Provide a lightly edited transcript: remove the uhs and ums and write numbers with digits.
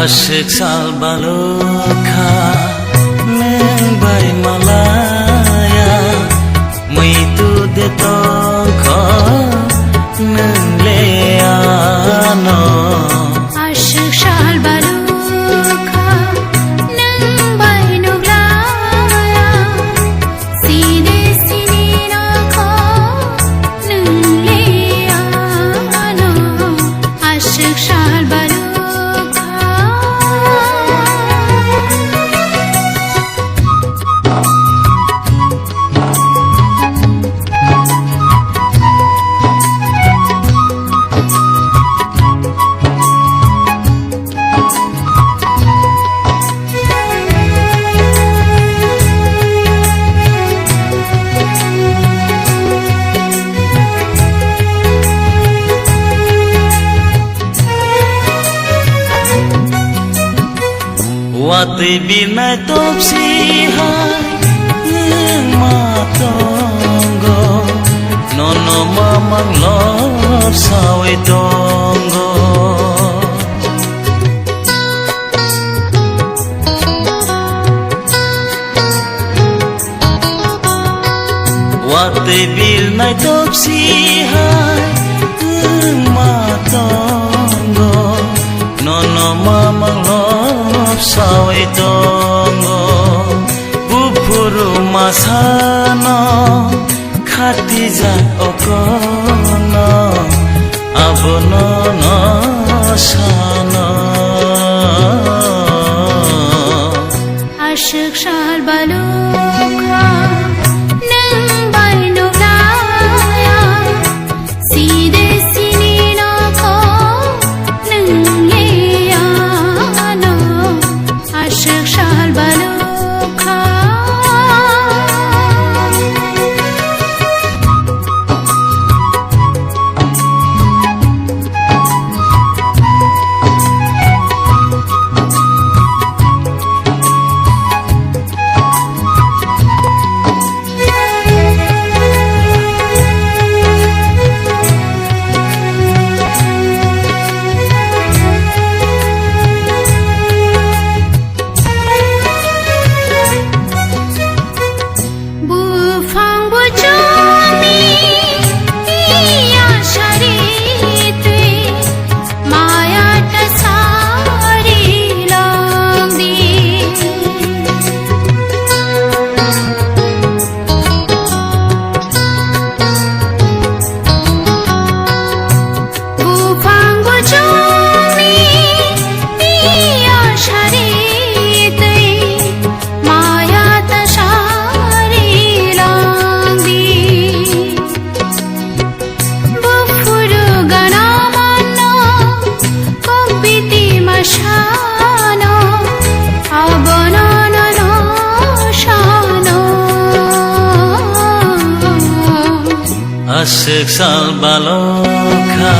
Asyik sal balokha neng bai malaya Meitu de tongkho neng leano Asyik sal balokha neng bai nuglaya Sine sine nakho neng leano Asyik sal balokha Wati binai topsi hai matonggo Nono mamang lor sawi tonggo Wati binai topsi hai matonggo Nono mamang lor sawi tonggo Buburu masano khati jak okono abono no sano Asyik sal balokha neng bai nuglaya Sine sine nakho neng leano Asyik sal balokha Asyik sal balokha